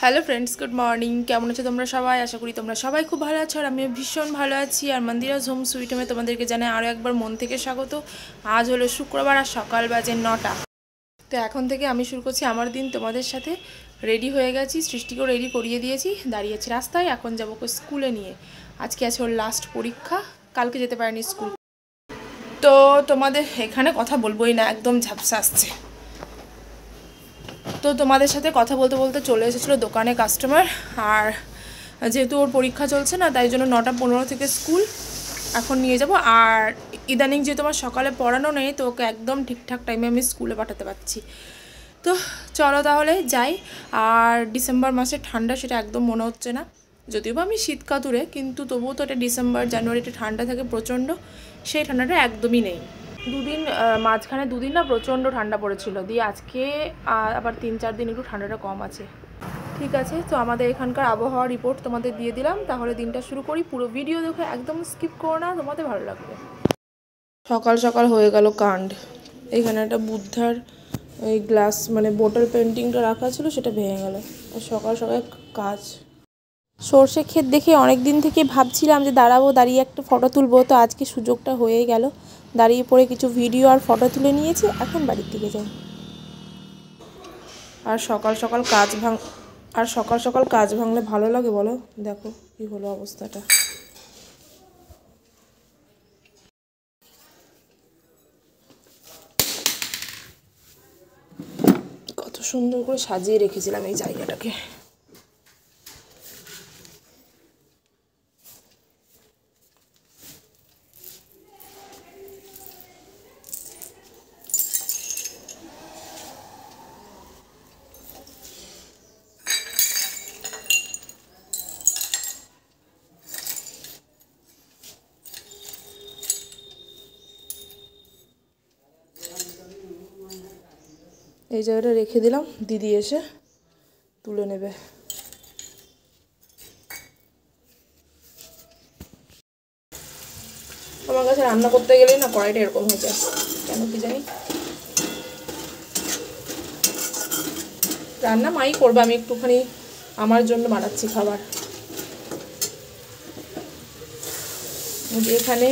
Hello friends, good morning. কেমন আছো তোমরা সবাই? আশা করি তোমরা সবাই খুব ভালো আছো, আর আমিও ভীষণ ভালো আছি। আর মন্দিরাস হোম সুইট হোমে তোমাদেরকে জানাই আরও একবার মন থেকে স্বাগত। আজ হলো শুক্রবার আর সকাল বাজে 9টা। তো এখন থেকে আমি শুরু করছি আমার দিন তোমাদের সাথে। রেডি হয়ে গেছি, সৃষ্টিকেও রেডি করিয়ে দিয়েছি, দাঁড়িয়েছি রাস্তায়। এখন যাবো স্কুলে নিয়ে। আজকে আছে ওর লাস্ট পরীক্ষা, কালকে যেতে পারেনি স্কুল। তো তোমাদের এখানে কথা বলবোই না, একদম ঝাপসা আসছে। তো তোমাদের সাথে কথা বলতে বলতে চলে এসেছিলো দোকানে কাস্টমার। আর যেহেতু ওর পরীক্ষা চলছে না, তাই জন্য 9:15 থেকে স্কুল এখন নিয়ে যাব। আর ইদানিং যেহেতু আমার সকালে পড়ানো নেই, তো ওকে একদম ঠিকঠাক টাইমে আমি স্কুলে পাঠাতে পারছি। তো চলো তাহলে যাই। আর ডিসেম্বর মাসে ঠান্ডা, সেটা একদম মনে হচ্ছে না। যদিও বা আমি শীত কাতুরে, কিন্তু তবুও তো এটা ডিসেম্বর জানুয়ারিতে ঠান্ডা থাকে প্রচণ্ড। সেই ঠান্ডাটা একদমই নেই। মাঝখানে দুদিন না প্রচণ্ড ঠান্ডা পড়েছিল, দিয়ে আজকে আবার 3-4 দিন একটু ঠান্ডাটা কম আছে। ঠিক আছে, তো আমাদের এখানকার আবহাওয়া রিপোর্ট তোমাদের দিয়ে দিলাম। তাহলে দিনটা শুরু করি। পুরো ভিডিও দেখে একদম স্কিপ করো না, তোমাদের ভালো লাগবে। সকাল সকাল হয়ে গেল কাণ্ড। এখানে একটা বুদ্ধার ওই গ্লাস মানে বোতল পেন্টিংটা রাখা ছিল, সেটা ভেঙে গেল। আর সকাল সকাল কাজ। সর্ষে ক্ষেত দেখে অনেক দিন থেকে ভাবছিলাম যে দাঁড়িয়ে একটা ফটো তুলবো। তো আজকে সুযোগটা হয়ে গেল, দাঁড়িয়ে পড়ে কিছু ভিডিও আর ফটো তুলে নিয়েছি। এখন বাড়ির দিকে যাই। আর সকাল সকাল কাজ ভাঙলে ভালো লাগে বলো? দেখো কি হলো অবস্থাটা। কত সুন্দর করে সাজিয়ে রেখেছিলাম এই জায়গাটাকে। এই জায়গাটা রেখে দিলাম, দিদি এসে তুলে নেবে। আমার কাছে রান্না করতে গেলেই না কড়াইটা এরকম হয়ে যায়, কেন কি জানি। রান্না মাই করবে, আমি একটুখানি আমার জন্য বানাচ্ছি খাবার। এখানে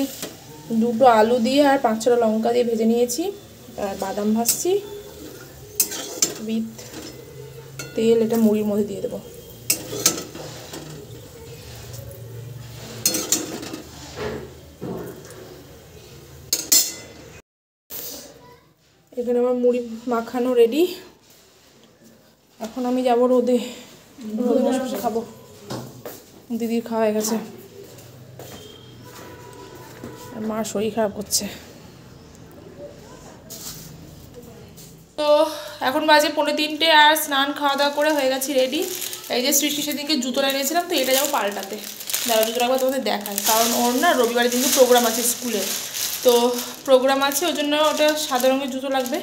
2টো আলু দিয়ে আর 5-6টা লঙ্কা দিয়ে ভেজে নিয়েছি। আর বাদাম ভাজছি উইথ তেল, এটা মুড়ির মধ্যে দিয়ে দেবো। এখানে আমার মুড়ি মাখানো রেডি। এখন আমি যাব রোদে বসে বসে খাবো। দিদির খাওয়া হয়ে গেছে, আর মার শরীর খারাপ করছে। তো এখন বাজে 2:45, আর স্নান খাওয়া দাওয়া করে হয়ে গেছি রেডি। এই যে সৃষ্টি সেদিনকে জুতোটা নিয়েছিলাম, তো এটা যাবো পাল্টাতে। দাঁড়া জুতোটা একবার তোমাদের দেখায়, কারণ ওর না রবিবারের দিনকে প্রোগ্রাম আছে স্কুলে। তো প্রোগ্রাম আছে, ওই জন্য ওটা সাদা রঙের জুতো লাগবে।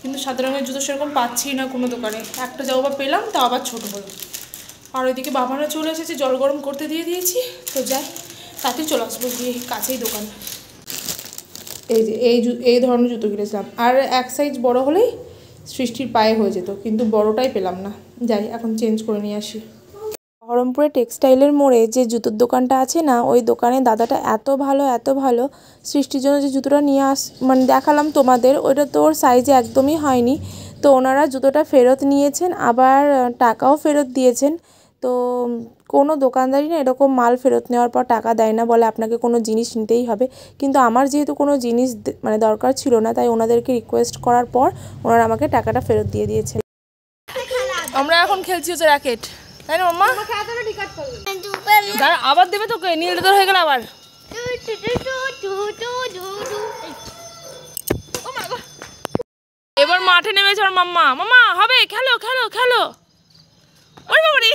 কিন্তু সাদা রঙের জুতো সেরকম পাচ্ছি না কোনো দোকানে। একটা যাও বা পেলাম, তাও আবার ছোটো হলো। আর ওইদিকে বাবারা চলে এসেছে, জল গরম করতে দিয়ে দিয়েছি। তো যাই, তাতেই চলে আসবো, গিয়ে কাছেই দোকান। এই যে এই ধরনের জুতো কিনেছিলাম, আর এক সাইজ বড় হলেই সৃষ্টির পায়ে হয়ে যেত, কিন্তু বড়টাই পেলাম না। যাই এখন চেঞ্জ করে নিয়ে আসি। বহরমপুরে টেক্সটাইলের মোড়ে যে জুতোর দোকানটা আছে না, ওই দোকানে দাদাটা এত ভালো সৃষ্টির জন্য যে জুতোটা নিয়ে মানে দেখালাম তোমাদের, ওইটা তো ওর সাইজে একদমই হয়নি। তো ওনারা জুতোটা ফেরত নিয়েছেন, আবার টাকাও ফেরত দিয়েছেন। তো কোনো দোকানদারই না এরকম মাল ফেরত নেওয়ার পর টাকা দেয় না, বলে আপনাকে কোনো জিনিস নিতেই হবে। কিন্তু আমার যেহেতু কোনো জিনিস মানে দরকার ছিল না, তাই ওনাদেরকে রিকোয়েস্ট করার পর ওনারা আমাকে টাকাটা ফেরত দিয়ে দিয়েছেন। আমরা এখন খেলছি হচ্ছে র্যাকেট, তাই না মাম্মা? দাঁড়া, আবার দেবে তোকে, নীলটা তোর হয়ে গেল আবার। এবার মাঠে নেমেছে ওর মাম্মা। মাম্মা হবে, খেলো খেলো খেলো। ওই বাবারে,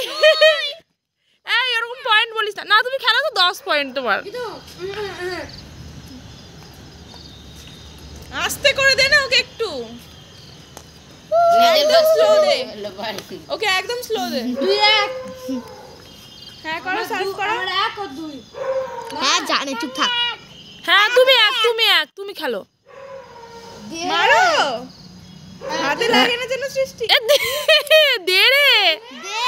এই এরকম পয়েন্ট বলিস না। না তুমি খেলো তো 10 পয়েন্ট তোমার। আস্তে করে দে না ওকে একটু, একদম স্লো দে ওকে, একদম স্লো দে। হ্যাঁ করো, সার্ভ করো। 1 আর 2। হ্যাঁ জানে, চুপ থাক। হ্যাঁ তুমি খেলো, মারো। হাতে লাগে না যেন সৃষ্টি। দে রে, দে।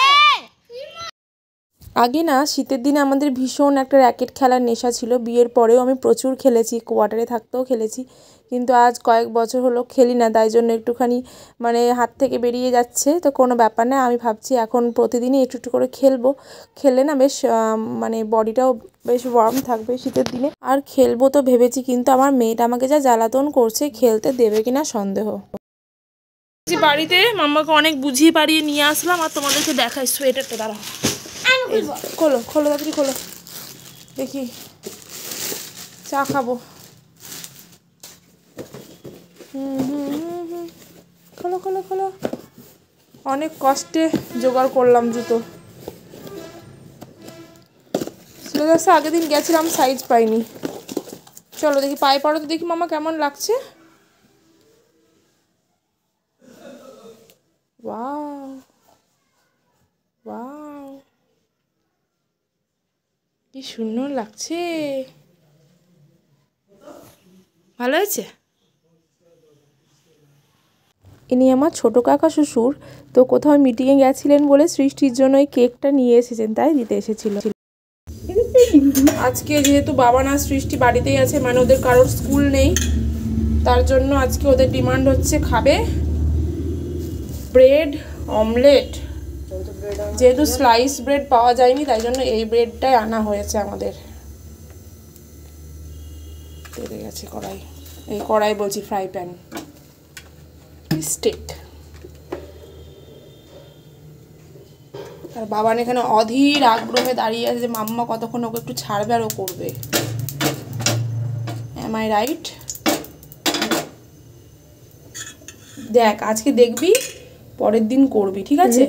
আগে না শীতের দিনে আমাদের ভীষণ একটা র্যাকেট খেলার নেশা ছিল, বিয়ের পরেও আমি প্রচুর খেলেছি, কোয়ার্টারে থাকতেও খেলেছি, কিন্তু আজ কয়েক বছর হলো খেলি না, তাই জন্য একটুখানি মানে হাত থেকে বেরিয়ে যাচ্ছে। তো কোনো ব্যাপার না, আমি ভাবছি এখন প্রতিদিনই একটু একটু করে খেলবো, খেললে না বেশ মানে বডিটাও বেশ ওয়ার্ম থাকবে শীতের দিনে। আর খেলবো তো ভেবেছি, কিন্তু আমার মেয়েটা আমাকে যা জ্বালাতন করছে, খেলতে দেবে কিনা সন্দেহ। বাড়িতে মাম্মাকে অনেক বুঝিয়ে পারিয়ে নিয়ে আসলাম, আর তোমাদেরকে দেখাই সোয়েটারটা, দাঁড়া খোলো খোলো তাড়াতাড়ি খোলো, দেখি চা খাবো। খোলো খোলো খোলো, অনেক কষ্টে জোগাড় করলাম জুতো। সিলেবাসে আগের দিন গেছিলাম, সাইজ পাইনি। চলো দেখি পায়ে পড়ো তো, দেখি মামা কেমন লাগছে। ওয়াও ওয়াও, কি সুন্দর লাগছে, ভালো হয়েছে। ইনি আমার ছোটো কাকা শ্বশুর, তো কোথাও মিটিংয়ে গেছিলেন বলে সৃষ্টির জন্য এই কেকটা নিয়ে এসেছেন, তাই দিতে এসেছিল। আজকে যেহেতু বাবা না সৃষ্টি বাড়িতেই আছে, মানে ওদের কারোর স্কুল নেই, তার জন্য আজকে ওদের ডিমান্ড হচ্ছে খাবে ব্রেড অমলেট। যেহেতু স্লাইস ব্রেড পাওয়া যায়নি, তাই জন্য এই ব্রেডটাই আনা হয়েছে আমাদের। তেলে গেছে কড়াই, এই কড়াই বলছি, ফ্রাই প্যান, স্টিক। আর বাবান এখানে অধীর আগ্রহে দাঁড়িয়ে আছে যে মাম্মা কতক্ষণ ওকে একটু ছাড়বে আর ও করবে। Am I right? দেখ আজকে দেখবি, পরের দিন করবি, ঠিক আছে?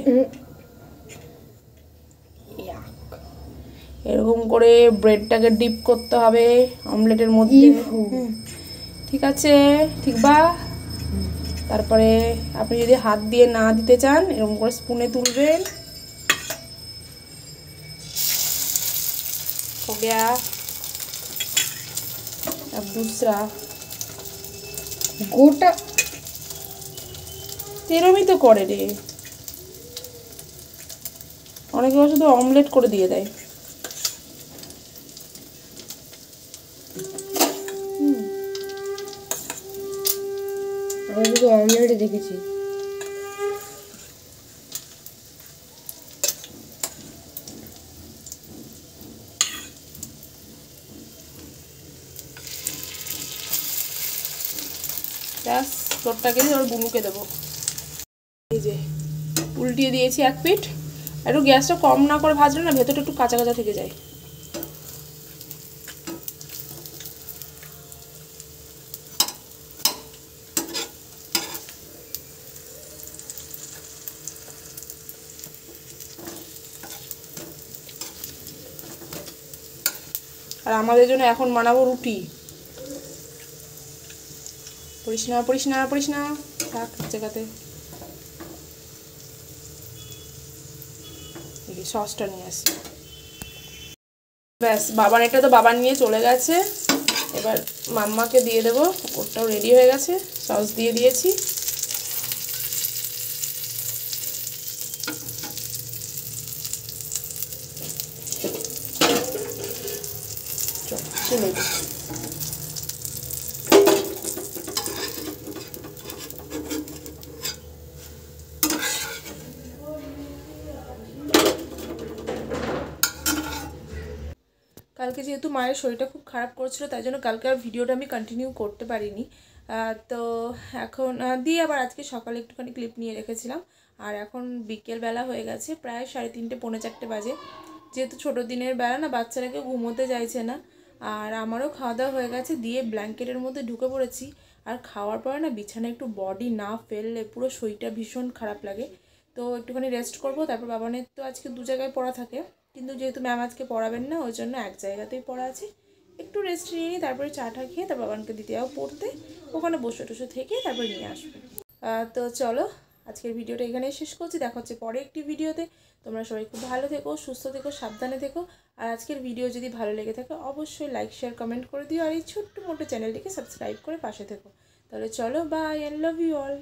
এরকম করে ব্রেডটাকে ডিপ করতে হবে অমলেটের মধ্যে, ঠিক আছে? ঠিক বা? তারপরে আপনি যদি হাত দিয়ে না দিতে চান, এরকম করে স্পুনে তুলবেন। हो गया। अब दूसरा গোটা এরমই তো করে রে, অনেকে শুধু অমলেট করে দিয়ে দেয়। আমি শুধু অমলেটে দেখেছি। ব্যাস, তোরটাকে দিয়ে ওর বুনুকে দেবো। এই যে উল্টিয়ে দিয়েছি এক পিঠ। একটু গ্যাসটা কম না করে ভাজলে না ভেতরটা একটু কাঁচা কাঁচা থেকে যায়। আর আমাদের জন্য এখন বানাবো রুটি। পড়িস না পড়িস না পড়িস না, থাক জায়গাতে। সসটা নিয়ে আসি। ব্যাস, বাবার এটা তো বাবার নিয়ে চলে গেছে, এবার মাম্মাকে দিয়ে দেবো, ওটাও রেডি হয়ে গেছে, সস দিয়ে দিয়েছি। চলে কালকে যেহেতু মায়ের শরীরটা খুব খারাপ করছিল, তাই জন্য কালকে আর ভিডিওটা আমি কন্টিনিউ করতে পারিনি। তো এখন দিয়ে আবার আজকে সকালে একটুখানি ক্লিপ নিয়ে রেখেছিলাম। আর এখন বিকেলবেলা হয়ে গেছে, প্রায় 3:30 পৌনে 4 বাজে। যেহেতু ছোটো দিনের বেলা না, বাচ্চারা কেউ ঘুমোতে চাইছে না, আর আমারও খাওয়া দাওয়া হয়ে গেছে, দিয়ে ব্ল্যাঙ্কেটের মধ্যে ঢুকে পড়েছি। আর খাওয়ার পরে না বিছানায় একটু বডি না ফেললে পুরো শরীরটা ভীষণ খারাপ লাগে। তো একটুখানি রেস্ট করবো, তারপর বাবানের তো আজকে 2 জায়গায় পড়া থাকে, কিন্তু যেহেতু ম্যাম আজকে পড়াবেন না, ওই জন্য এক জায়গাতেই পড়া আছে। একটু রেস্ট নিয়ে নিই, তারপরে চাটা খেয়ে তার বাবানকে দিতে যাবো পড়তে, ওখানে বসে টসে থেকে তারপরে নিয়ে আসবো। তো চলো আজকের ভিডিওটা এখানেই শেষ করছি, দেখা হচ্ছে পরে একটি ভিডিওতে। তোমরা সবাই খুব ভালো থেকো, সুস্থ থেকো, সাবধানে থেকো। আর আজকের ভিডিও যদি ভালো লেগে থাকে অবশ্যই লাইক শেয়ার কমেন্ট করে দিও, আর এই ছোট্ট মোটো চ্যানেলটিকে সাবস্ক্রাইব করে পাশে থেকো। তাহলে চলো, bye, I love you all.